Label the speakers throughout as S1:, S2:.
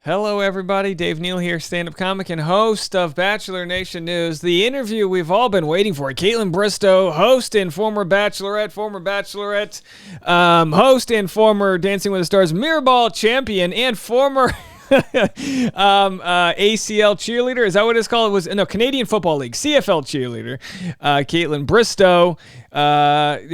S1: Hello, everybody. Dave Neal here, stand-up comic and host of Bachelor Nation News. The interview we've all been waiting for. Caitlin Bristowe, host and former Bachelorette, host and former Dancing with the Stars Mirrorball champion, and former ACL cheerleader. Is that what it's called? It was Canadian Football League, CFL cheerleader. Caitlin Bristowe.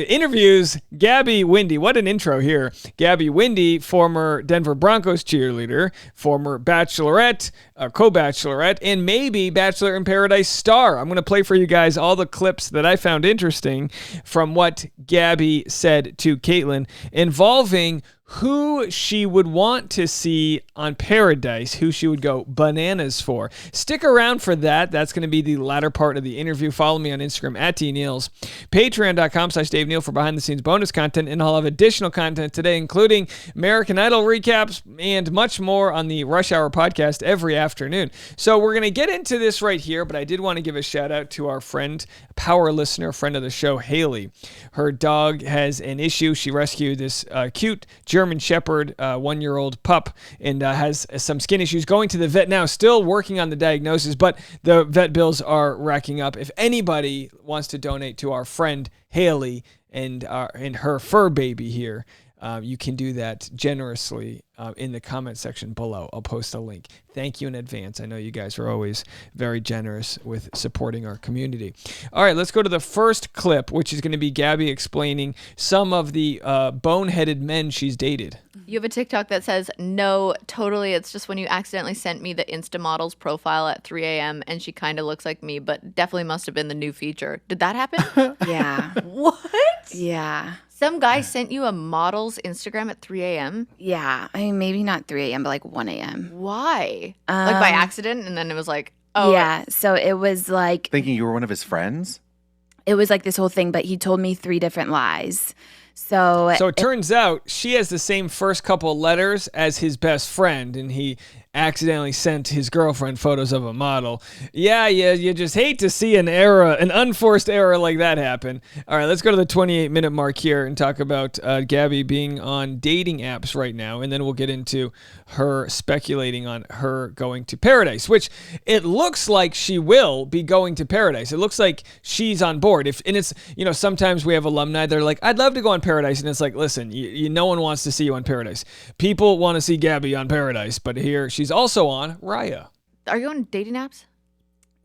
S1: Interviews Gabby Windey. What an intro here. Gabby Windey, former Denver Broncos cheerleader, former Bachelorette, co-Bachelorette, and maybe Bachelor in Paradise star. I'm going to play for you guys all the clips that I found interesting from what Gabby said to Caitlin involving who she would want to see on Paradise, who she would go bananas for. Stick around for that. That's going to be the latter part of the interview. Follow me on Instagram at @DNeals. Patreon.com/Dave Neal for behind-the-scenes bonus content, and I'll have additional content today, including American Idol recaps and much more on the Rush Hour podcast every afternoon. So we're going to get into this right here, but I did want to give a shout-out to our friend, power listener, friend of the show, Haley. Her dog has an issue. She rescued this cute German Shepherd, 1-year-old pup, and has some skin issues. Going to the vet now, still working on the diagnosis, but the vet bills are racking up. If anybody wants to donate to our friend Haley and her fur baby here, you can do that generously in the comment section below. I'll post a link. Thank you in advance. I know you guys are always very generous with supporting our community. All right, let's go to the first clip, which is going to be Gabby explaining some of the boneheaded men she's dated.
S2: You have a TikTok that says, no, totally. It's just when you accidentally sent me the Insta model's profile at 3 a.m. and she kind of looks like me, but definitely must have been the new feature. Did that happen?
S3: Yeah.
S2: What?
S3: Yeah.
S2: Some guy sent you a model's Instagram at 3 a.m.?
S3: Yeah. I mean, maybe not 3 a.m., but like 1 a.m.
S2: Why? Like by accident? And then it was like, oh.
S3: Yeah. So it was like.
S4: Thinking you were one of his friends?
S3: It was like this whole thing, but he told me 3 different lies. So
S1: it turns out she has the same first couple letters as his best friend, and he accidentally sent his girlfriend photos of a model. Yeah, you just hate to see an unforced error like that happen. All right, let's go to the 28-minute mark here and talk about Gabby being on dating apps right now, and then we'll get into her speculating on her going to Paradise, which it looks like she will be going to Paradise. It looks like she's on board. Sometimes we have alumni that are like, I'd love to go on Paradise, and it's like, listen, no one wants to see you on Paradise. People want to see Gabby on Paradise, but here she's also on Raya.
S2: Are you on dating apps?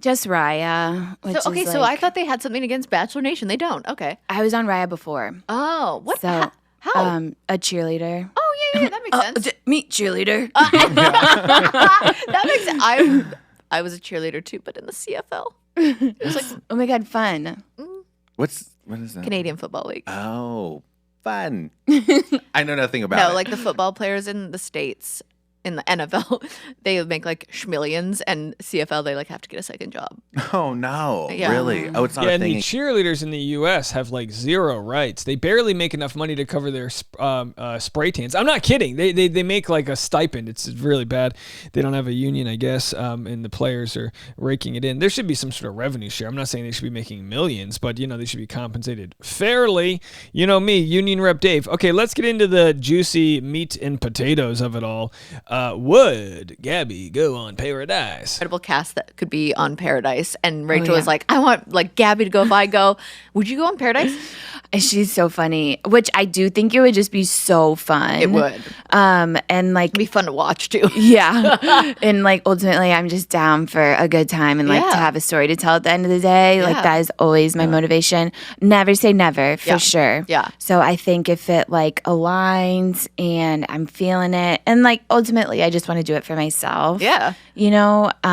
S3: just Raya.
S2: So I thought they had something against Bachelor Nation. They don't. Okay.
S3: I was on Raya before.
S2: Oh, what?
S3: So,
S2: how?
S3: A cheerleader.
S2: Oh, yeah, that makes sense.
S3: Meet cheerleader.
S2: That makes sense. I was a cheerleader too, but in the CFL. It was like,
S3: oh my God, fun.
S4: What is that?
S2: Canadian Football League.
S4: Oh, fun. I know nothing about it.
S2: No, like the football players in the States, in the NFL, they make like schmillions, and CFL, they like have to get a second job.
S4: Oh, no.
S2: Yeah.
S4: Really? Oh, it's not a
S1: and
S4: thing.
S1: the cheerleaders in the U.S. have like zero rights. They barely make enough money to cover their spray tans. I'm not kidding. They make like a stipend. It's really bad. They don't have a union, I guess, and the players are raking it in. There should be some sort of revenue share. I'm not saying they should be making millions, but, they should be compensated fairly. You know me, Union Rep Dave. Okay, let's get into the juicy meat and potatoes of it all. Would Gabby go on Paradise?
S2: Incredible cast that could be on Paradise, and Rachel was like, I want like Gabby to go. If I go, would you go on Paradise?
S3: She's so funny, which I do think it would just be so fun.
S2: It would.
S3: And like
S2: It'd be fun to watch too.
S3: Yeah. And like ultimately I'm just down for a good time and like to have a story to tell at the end of the day. Like that is always my motivation. Never say never, for sure.
S2: Yeah.
S3: So I think if it like aligns and I'm feeling it, and like ultimately I just want to do it for myself.
S2: Yeah.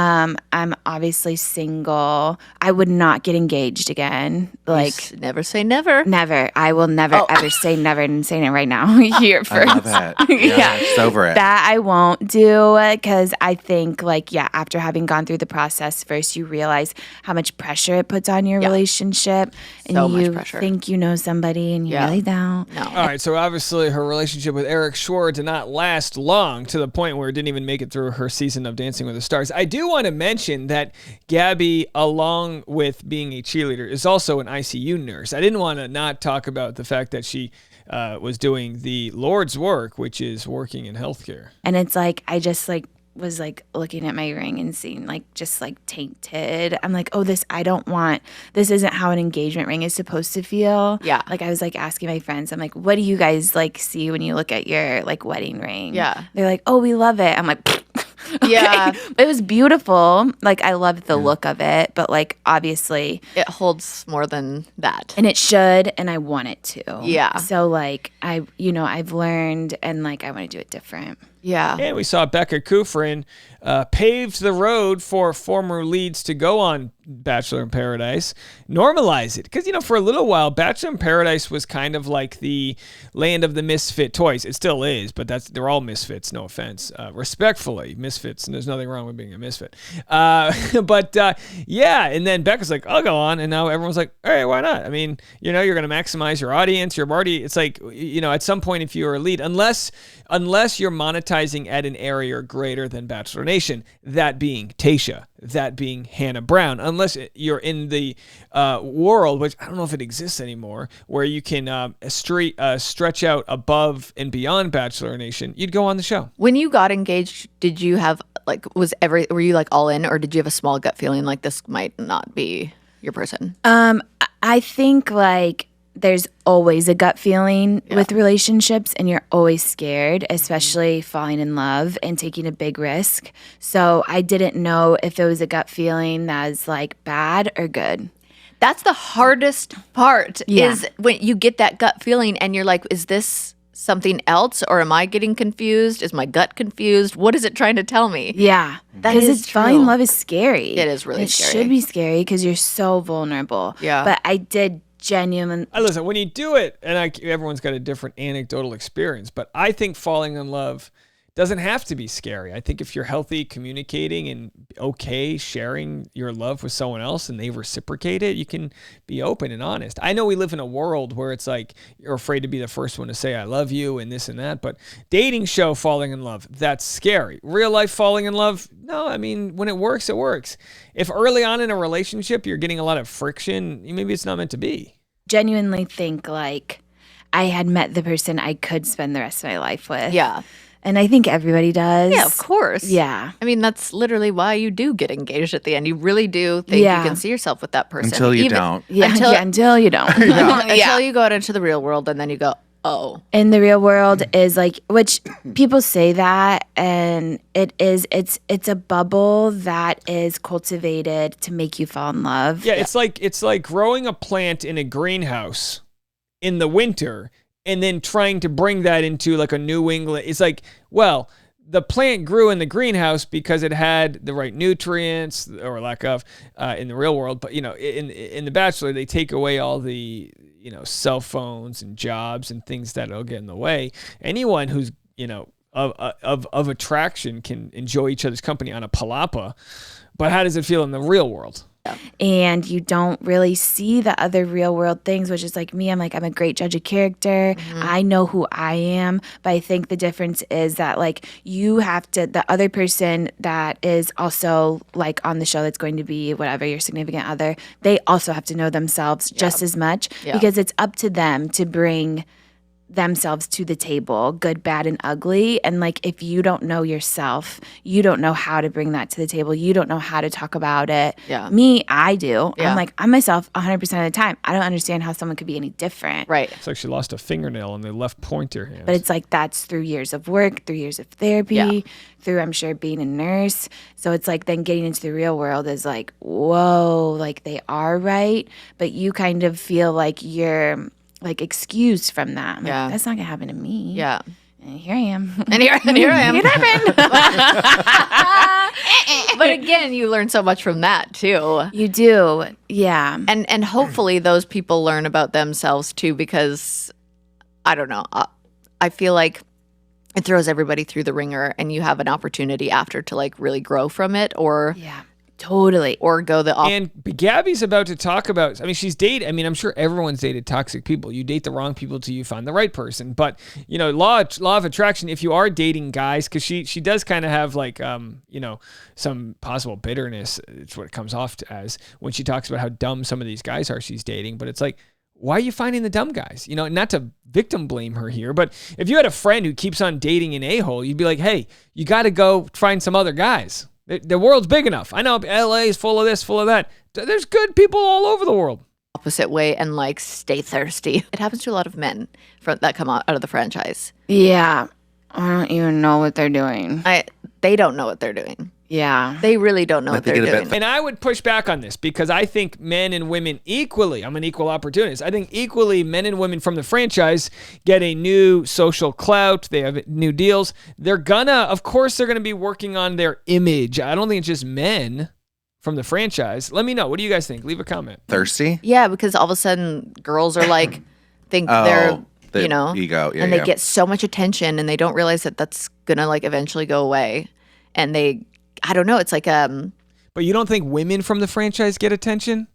S3: I'm obviously single. I would not get engaged again. Like
S2: never say never.
S3: Never. I will never ever say never, and I'm saying it right now here first.
S4: I love that. Yeah. It's over it.
S3: That I won't do, because I think after having gone through the process first, you realize how much pressure it puts on your relationship, and
S2: so much
S3: you
S2: pressure.
S3: think you know somebody and you really don't.
S2: No.
S1: All right, so obviously her relationship with Eric Schwartz did not last long, to the point where it didn't even make it through her season of Dancing with the Stars. I do want to mention that Gabby, along with being a cheerleader, is also an ICU nurse. I didn't want to not talk about the fact that she was doing the Lord's work, which is working in healthcare.
S3: And it's like, I just was like looking at my ring and seeing like just like tainted. I'm like, oh, this isn't how an engagement ring is supposed to feel.
S2: Yeah.
S3: Like I was like asking my friends, I'm like, what do you guys like see when you look at your like wedding ring?
S2: Yeah.
S3: They're like, oh, we love it. I'm like, okay.
S2: Yeah.
S3: But it was beautiful. Like I loved the look of it, but like obviously
S2: It holds more than that.
S3: and it should, and I want it to.
S2: Yeah.
S3: So like I've learned, and like I want to do it different.
S2: Yeah.
S1: And we saw Becca Kufrin paved the road for former leads to go on Bachelor in Paradise, normalize it. Because, for a little while, Bachelor in Paradise was kind of like the land of the misfit toys. It still is, but they're all misfits, no offense. Respectfully, misfits, and there's nothing wrong with being a misfit. Yeah, and then Becca's like, I'll go on, and now everyone's like, all right, why not? I mean, you're going to maximize your audience. It's like, at some point, if you're a lead, unless you're monetizing at an area greater than Bachelor Nation, that being Tayshia, that being Hannah Brown, unless you're in the world, which I don't know if it exists anymore, where you can stretch out above and beyond Bachelor Nation, you'd go on the show.
S2: When you got engaged, did you have were you like all in, or did you have a small gut feeling like this might not be your person?
S3: I think like there's always a gut feeling with relationships, and you're always scared, especially falling in love and taking a big risk. So I didn't know if it was a gut feeling that was like bad or good.
S2: That's the hardest part is when you get that gut feeling and you're like, is this something else, or am I getting confused? Is my gut confused? What is it trying to tell me?
S3: Yeah.
S2: That
S3: Because
S2: is
S3: falling in
S2: true.
S3: love is scary.
S2: It is really scary.
S3: It should be scary because you're so vulnerable.
S2: Yeah.
S3: But I did genuinely.
S1: Listen, when you do it, and everyone's got a different anecdotal experience, but I think falling in love doesn't have to be scary. I think if you're healthy, communicating, and okay sharing your love with someone else and they reciprocate it, you can be open and honest. I know we live in a world where it's like you're afraid to be the first one to say I love you and this and that, but dating show falling in love, that's scary. Real life falling in love, no, I mean, when it works, it works. If early on in a relationship you're getting a lot of friction, maybe it's not meant to be.
S3: Genuinely think like I had met the person I could spend the rest of my life with.
S2: Yeah.
S3: And I think everybody does.
S2: Yeah, of course.
S3: Yeah.
S2: I mean, that's literally why you do get engaged at the end. You really do think you can see yourself with that person.
S4: Until you don't.
S3: Yeah, until you don't.
S2: Until you go out into the real world and then you go, oh.
S3: In the real world is like, which people say that, and it's a bubble that is cultivated to make you fall in love.
S1: Yeah, it's like growing a plant in a greenhouse in the winter and then trying to bring that into like a New England. It's like, well, the plant grew in the greenhouse because it had the right nutrients or lack of in the real world. But, in The Bachelor, they take away all the, cell phones and jobs and things that'll get in the way. Anyone who's, of attraction can enjoy each other's company on a palapa. But how does it feel in the real world?
S3: And you don't really see the other real world things, which is like me. I'm a great judge of character. Mm-hmm. I know who I am. But I think the difference is that like you have to, the other person that is also like on the show that's going to be whatever your significant other, they also have to know themselves just as much because it's up to them to bring themselves to the table, good, bad, and ugly. And like if you don't know yourself, you don't know how to bring that to the table. You don't know how to talk about it.
S2: Yeah.
S3: Me, I do.
S2: Yeah.
S3: I'm myself 100% of the time. I don't understand how someone could be any different.
S2: Right.
S1: It's like she lost a fingernail on the left pointer hand.
S3: But it's like that's through years of work, through years of therapy, through I'm sure being a nurse. So it's like then getting into the real world is like, whoa, like they are right, but you kind of feel like you're like excused from that. I'm like, that's not gonna happen to me.
S2: Yeah.
S3: And here I am.
S2: And here I am.
S3: It happened.
S2: But again, you learn so much from that too.
S3: You do. Yeah.
S2: And hopefully those people learn about themselves too, because I don't know. I feel like it throws everybody through the ringer and you have an opportunity after to like really grow from it or
S3: totally.
S2: Or go the opposite.
S1: And Gabby's about to talk about, she's dated, I'm sure everyone's dated toxic people. You date the wrong people till you find the right person. But, law of attraction, if you are dating guys, because she does kind of have like, some possible bitterness. It's what it comes off as when she talks about how dumb some of these guys are she's dating. But it's like, why are you finding the dumb guys? You know, not to victim blame her here, but if you had a friend who keeps on dating an a-hole, you'd be like, hey, you got to go find some other guys. The world's big enough. I know LA is full of this, full of that. There's good people all over the world.
S2: Opposite way and like stay thirsty. It happens to a lot of men that come out of the franchise.
S3: Yeah. I don't even know what they're doing.
S2: They don't know what they're doing.
S3: Yeah.
S2: They really don't know what they're doing.
S1: And I would push back on this because I think men and women equally, I'm an equal opportunist. I think equally men and women from the franchise get a new social clout. They have new deals. Of course, they're going to be working on their image. I don't think it's just men from the franchise. Let me know. What do you guys think? Leave a comment.
S4: Thirsty?
S2: Yeah, because all of a sudden girls are like, think they're, you know,
S4: ego. Yeah,
S2: and they get so much attention and they don't realize that that's going to like eventually go away. And I don't know. It's like
S1: But you don't think women from the franchise get attention?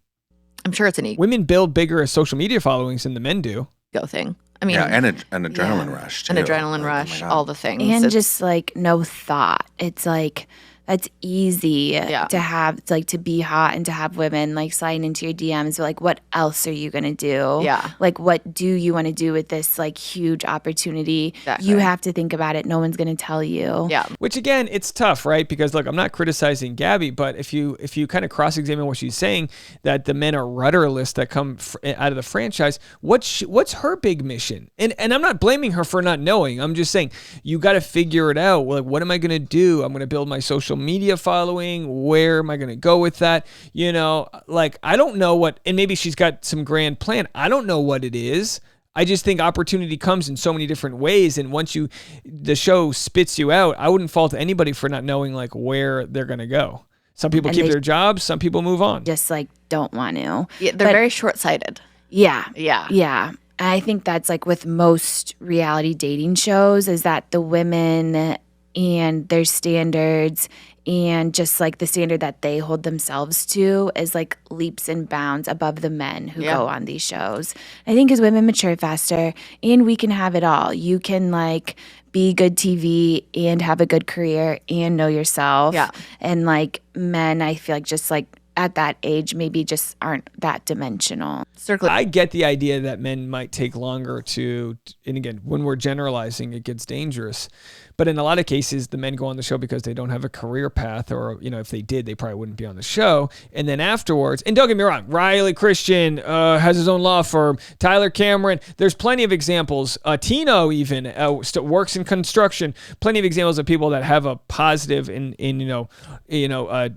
S2: I'm sure it's an ego
S1: Women build bigger social media followings than the men do.
S2: thing. I mean,
S4: and an adrenaline rush too.
S2: an adrenaline rush, all the things,
S3: And just like no thought. It's like that's easy to have, like to be hot and to have women like sliding into your DMs. Like, what else are you gonna do?
S2: Yeah.
S3: Like, what do you want to do with this like huge opportunity?
S2: Exactly.
S3: You have to think about it. No one's gonna tell you.
S2: Yeah.
S1: Which again, it's tough, right? Because look, I'm not criticizing Gabby, but if you kind of cross-examine what she's saying, that the men are rudderless that come out of the franchise, what's her big mission? And I'm not blaming her for not knowing. I'm just saying you got to figure it out. Like, what am I gonna do? I'm gonna build my social media following. Where am I gonna go with that? You know, like I don't know what. And maybe she's got some grand plan. I don't know what it is. I just think opportunity comes in so many different ways. And once the show spits you out, I wouldn't fault anybody for not knowing like where they're going to go. Some people keep their jobs. Some people move on.
S3: Just like don't want to.
S2: Yeah, they're very short-sighted.
S3: Yeah.
S2: Yeah.
S3: Yeah. And I think that's like with most reality dating shows is that the women and their standards and just like the standard that they hold themselves to is like leaps and bounds above the men who go on these shows. I think as women mature faster and we can have it all. You can like be good TV and have a good career and know yourself. Yeah. And like men, I feel like just like at that age maybe just aren't that dimensional.
S1: I get the idea that men might take longer to, and again, when we're generalizing, it gets dangerous. But in a lot of cases, the men go on the show because they don't have a career path, or, you know, if they did, they probably wouldn't be on the show. And then afterwards, and don't get me wrong, Riley Christian has his own law firm, Tyler Cameron, there's plenty of examples. Tino even works in construction. Plenty of examples of people that have a positive and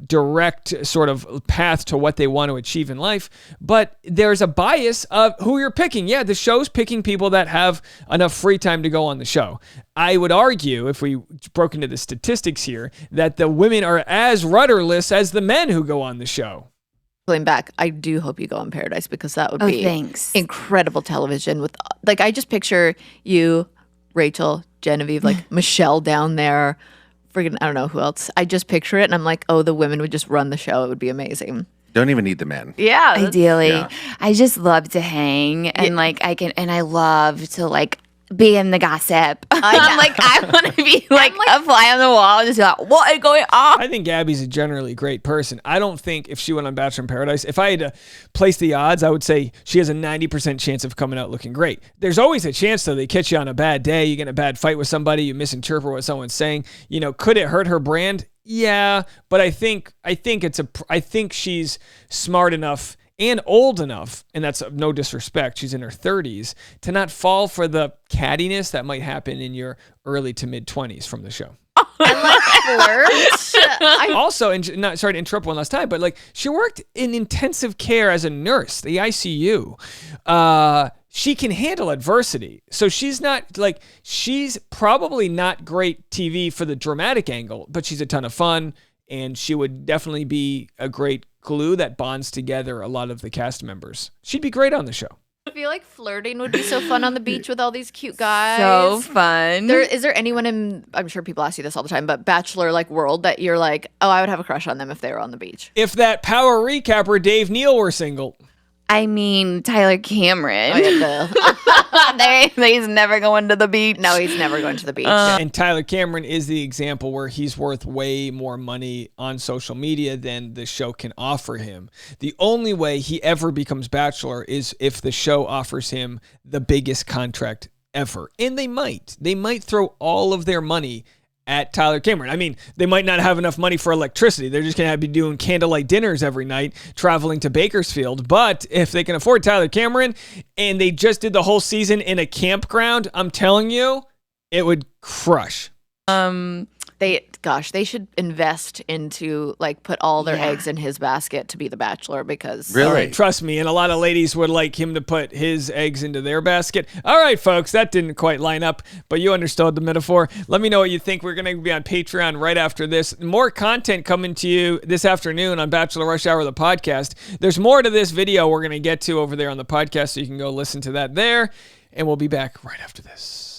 S1: direct sort of path to what they want to achieve in life. But there's a bias of who you're picking. Yeah, the show's picking people that have enough free time to go on the show. I would argue, if we broke into the statistics here, that the women are as rudderless as the men who go on the show.
S2: Going back, I do hope you go on Paradise because that would be
S3: thanks.
S2: Incredible television. With like, I just picture you, Rachel, Genevieve, like Michelle down there. Friggin', I don't know who else. I just picture it, and I'm like, oh, the women would just run the show. It would be amazing.
S4: Don't even need the men.
S2: Yeah,
S3: ideally.
S4: Yeah.
S3: I just love to hang and like I love to like be in the gossip. I'm like, I want to be like a fly on the wall and just like, what is going on?
S1: I think Gabby's a generally great person. I don't think if she went on Bachelor in Paradise, if I had to place the odds, I would say she has a 90% chance of coming out looking great. There's always a chance, though, they catch you on a bad day, you get in a bad fight with somebody, you misinterpret what someone's saying. You know, could it hurt her brand? Yeah, but I think she's smart enough and old enough, and that's no disrespect, she's in her 30s, to not fall for the cattiness that might happen in your early to mid-20s from the show. Also, and sorry to interrupt one last time, but like she worked in intensive care as a nurse, the ICU. She can handle adversity. So she's probably not great TV for the dramatic angle, but she's a ton of fun, and she would definitely be a great glue that bonds together a lot of the cast members. She'd be great on the show.
S2: I feel like flirting would be so fun on the beach with all these cute guys.
S3: So fun.
S2: Is there anyone in, I'm sure people ask you this all the time, but Bachelor like world that you're like, oh, I would have a crush on them if they were on the beach?
S1: If that power recapper Neal were single.
S3: I mean, Tyler Cameron.
S2: Oh, yeah,
S3: He's never going to the beach.
S2: no, he's never going to the beach.
S1: And Tyler Cameron is the example where he's worth way more money on social media than the show can offer him. The only way he ever becomes Bachelor is if the show offers him the biggest contract ever. And they might. They might throw all of their money at Tyler Cameron. I mean, they might not have enough money for electricity. They're just going to be doing candlelight dinners every night, traveling to Bakersfield. But if they can afford Tyler Cameron and they just did the whole season in a campground, I'm telling you, it would crush.
S2: They should invest into like put all their
S3: Yeah.
S2: eggs in his basket to be the Bachelor because
S4: Really?
S1: All right, trust me, and a lot of ladies would like him to put his eggs into their basket. All right, folks, that didn't quite line up, but you understood the metaphor. Let me know what you think. We're going to be on Patreon right after this. More content coming to you this afternoon on Bachelor Rush Hour, the podcast. There's more to this video we're going to get to over there on the podcast, so you can go listen to that there, and we'll be back right after this.